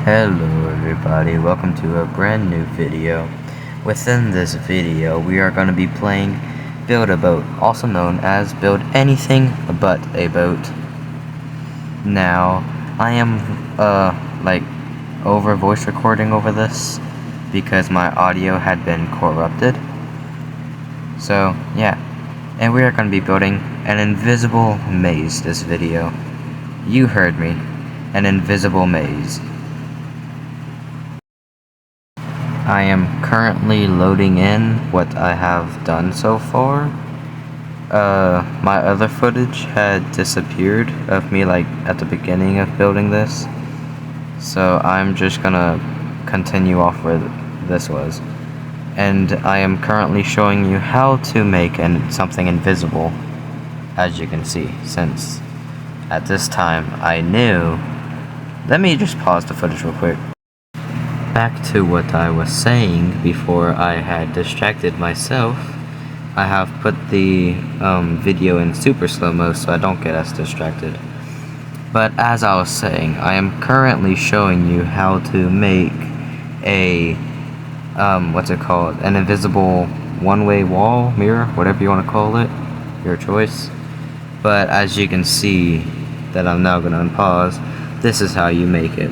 Hello everybody, welcome to a brand new video. Within this video, we are going to be playing Build a Boat, also known as Build Anything But a Boat. Now, I am over voice recording over this because my audio had been corrupted. So, yeah. And we are going to be building an invisible maze this video. You heard me. An invisible maze. I am currently loading in what I have done so far. My other footage had disappeared of me at the beginning of building this. So I'm just gonna continue off where this was. And I am currently showing you how to make something invisible, as you can see, since at this time I knew. Let me just pause the footage real quick. Back to what I was saying before I had distracted myself. I have put the video in super slow-mo so I don't get as distracted. But as I was saying, I am currently showing you how to make a an invisible one-way wall, mirror, whatever you want to call it, your choice. But as you can see that I'm now going to unpause, this is how you make it.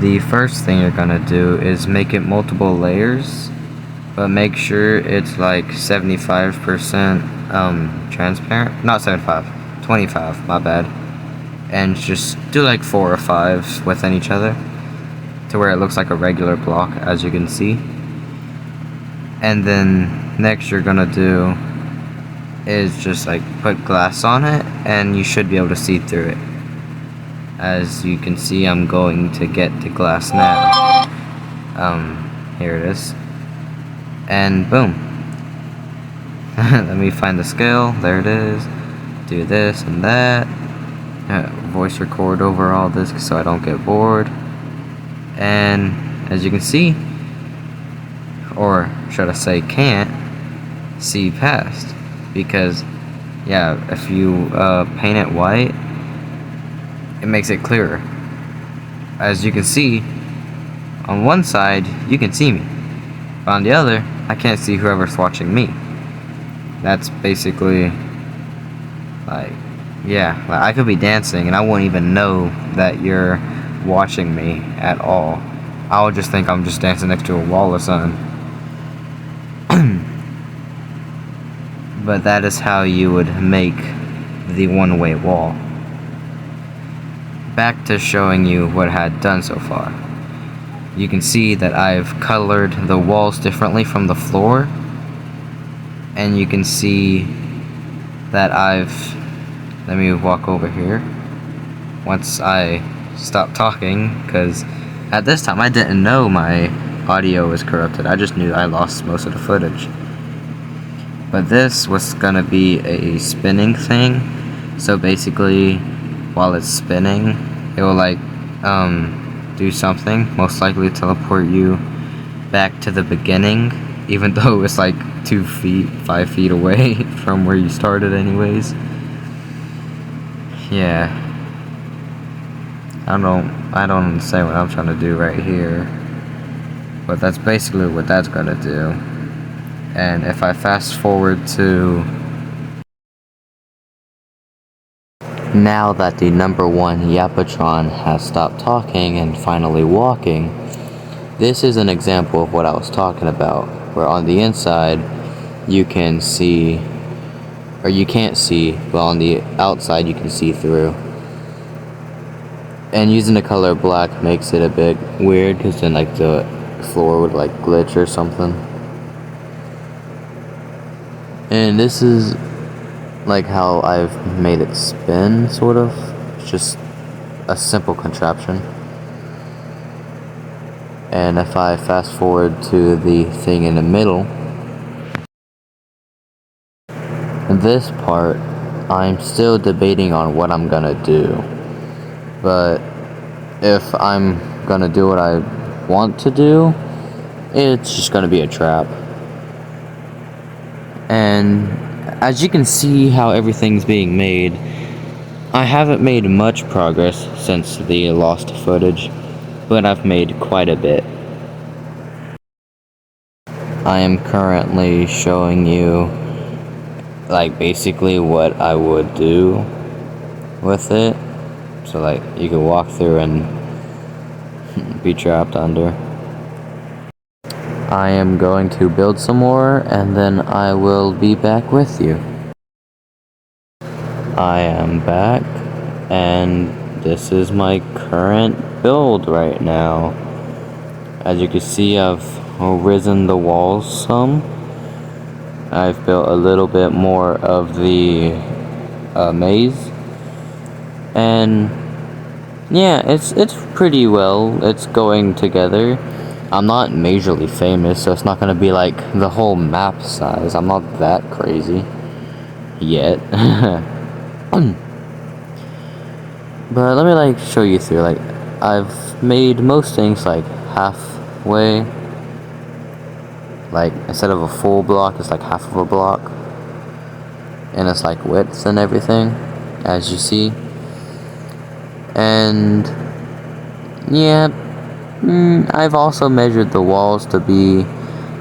The first thing you're gonna do is make it multiple layers, but make sure it's like 75% transparent. Not 75, 25, my bad. And just do like 4 or 5 within each other to where it looks like a regular block, as you can see. And then next you're gonna do is just like put glass on it, and you should be able to see through it. As you can see, I'm going to get the glass now. Here it is. And boom. Let me find the scale. There it is. Do this and that. Voice record over all this so I don't get bored. And as you can see, or should I say can't, see past. Because, yeah, if you paint it white, it makes it clearer. As you can see, on one side you can see me, but on the other I can't see whoever's watching me. That's basically I could be dancing and I won't even know that you're watching me at all. I'll just think I'm just dancing next to a wall or something. But that is how you would make the one-way wall. Back to showing you what I had done so far. You can see that I've colored the walls differently from the floor, and you can see that let me walk over here once I stop talking, because at this time I didn't know my audio was corrupted. I just knew I lost most of the footage. But this was gonna be a spinning thing, so basically while it's spinning, it will do something, most likely teleport you back to the beginning, even though it's like 2 feet, 5 feet away from where you started anyways. Yeah. I don't understand what I'm trying to do right here, but that's basically what that's gonna do. And if I fast forward to now that the number 1 Yapatron has stopped talking and finally walking, this is an example of what I was talking about, where on the inside you can see, or you can't see, but on the outside you can see through. And using the color black makes it a bit weird, because then the floor would glitch or something. And this is how I've made it spin, sort of. It's just a simple contraption. And if I fast forward to the thing in the middle, this part, I'm still debating on what I'm gonna do. But if I'm gonna do what I want to do, it's just gonna be a trap. And as you can see how everything's being made, I haven't made much progress since the lost footage. but I've made quite a bit. I am currently showing you like basically what I would do with it. So like you could walk through and be trapped under. I am going to build some more and then I will be back with you. I am back and this is my current build right now. As you can see, I've risen the walls some. I've built a little bit more of the maze, and yeah, it's pretty well. It's going together. I'm not majorly famous, so it's not gonna be like the whole map size. I'm not that crazy yet. But let me like show you through. Like I've made most things like halfway. Like instead of a full block, it's like half of a block, and it's like widths and everything, as you see. And yeah, I've also measured the walls to be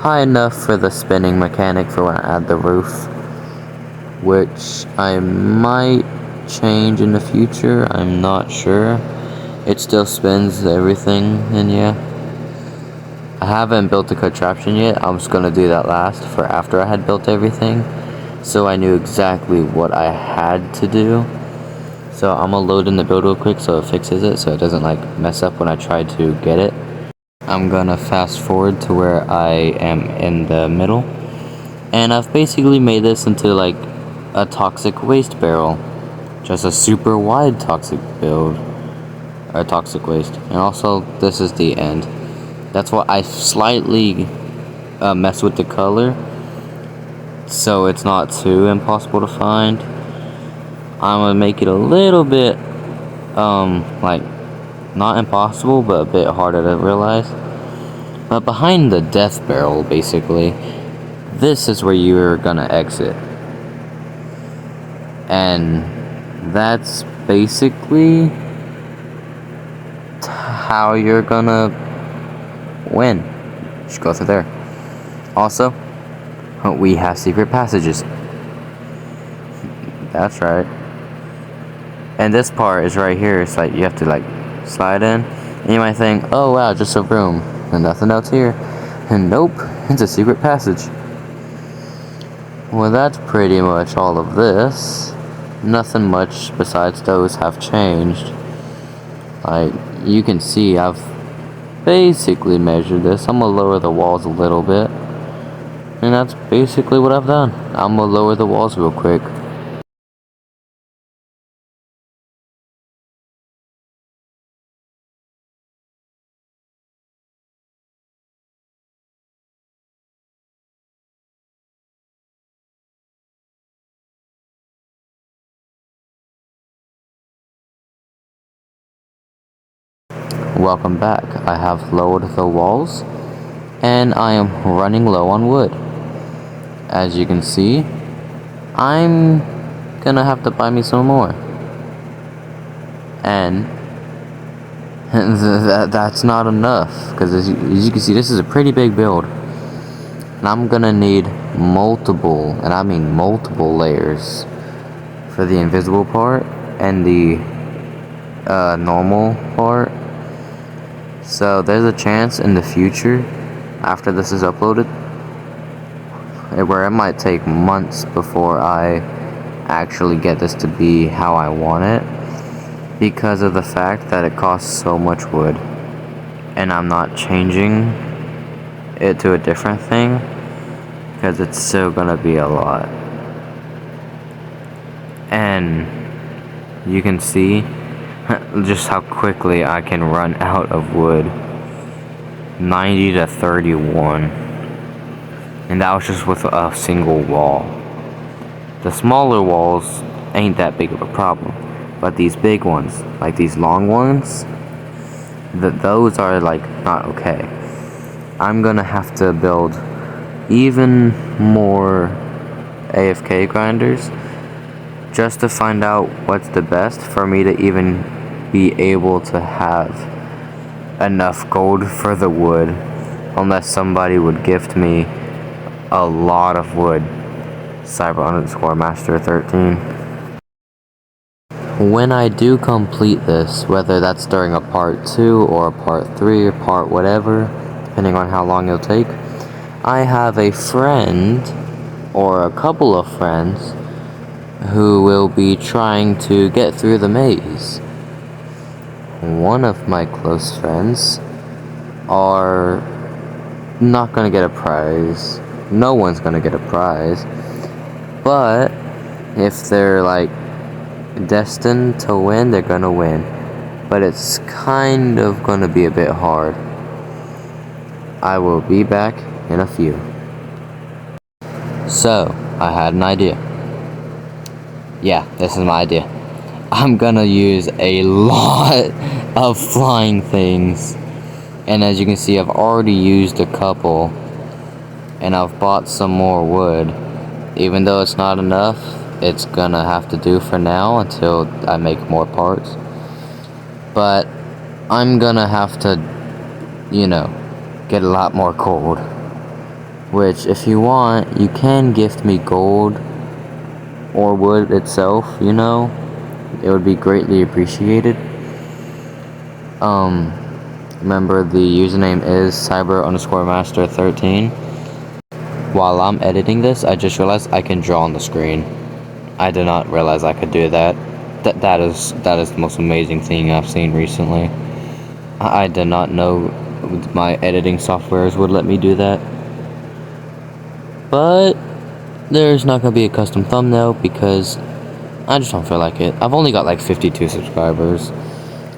high enough for the spinning mechanic for when I add the roof, which I might change in the future. I'm not sure. It still spins everything, and yeah, I haven't built the contraption yet. I was gonna do that last for after I had built everything, so I knew exactly what I had to do. So I'm gonna load in the build real quick so it fixes it, so it doesn't like mess up when I try to get it. I'm gonna fast forward to where I am in the middle, and I've basically made this into like a toxic waste barrel, just a super wide toxic build, or toxic waste. And also this is the end. That's what I slightly mess with the color, so it's not too impossible to find. I'm gonna make it a little bit like not impossible, but a bit harder to realize. But behind the death barrel, basically, this is where you're gonna exit, and that's basically how you're gonna win. Just go through there. Also, we have secret passages. That's right. And this part is right here. It's like you have to like slide in, and you might think, oh wow, just a room and nothing else here. And nope, it's a secret passage. Well, that's pretty much all of this. Nothing much besides those have changed. Like you can see, I've basically measured this. I'm gonna lower the walls a little bit, and that's basically what I've done. I'm gonna lower the walls real quick. Welcome back. I have lowered the walls, and I am running low on wood. As you can see, I'm gonna have to buy me some more. And that's not enough, because as you can see, this is a pretty big build. And I'm gonna need multiple, and I mean multiple layers for the invisible part and the normal part. So there's a chance in the future, after this is uploaded, where it might take months before I actually get this to be how I want it, because of the fact that it costs so much wood, and I'm not changing it to a different thing, because it's still gonna be a lot. And you can see just how quickly I can run out of wood. 90 to 31. And that was just with a single wall. The smaller walls ain't that big of a problem, but these big ones, like these long ones, those are like not okay. I'm gonna have to build even more AFK grinders just to find out what's the best for me to even be able to have enough gold for the wood unless somebody would gift me a lot of wood. Cyber_Master13. When I do complete this, whether that's during a part 2 or a part 3 or part whatever, depending on how long it'll take, I have a friend or a couple of friends who will be trying to get through the maze. One of my close friends are not gonna get a prize. No one's gonna get a prize. But if they're like destined to win, they're gonna win. But it's kind of gonna be a bit hard. I will be back in a few. So, I had an idea. Yeah, this is my idea. I'm gonna use a lot of flying things. And as you can see, I've already used a couple. And I've bought some more wood. Even though it's not enough, it's gonna have to do for now until I make more parts. But I'm gonna have to, you know, get a lot more gold. Which, if you want, you can gift me gold or wood itself, you know. It would be greatly appreciated. Remember, the username is cyber_master13. While I'm editing this, I just realized I can draw on the screen. I did not realize I could do that. That is the most amazing thing I've seen recently. I did not know my editing softwares would let me do that. But there's not gonna be a custom thumbnail because I just don't feel like it. I've only got like 52 subscribers.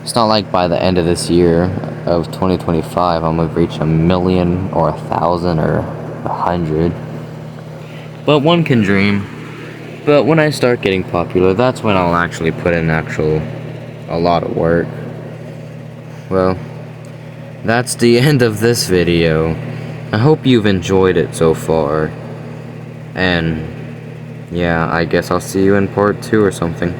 It's not like by the end of this year of 2025 I'm gonna reach 1,000,000 or 1,000 or 100. But one can dream. But when I start getting popular, that's when I'll actually put in a lot of work. Well, that's the end of this video. I hope you've enjoyed it so far. And yeah, I guess I'll see you in part 2 or something.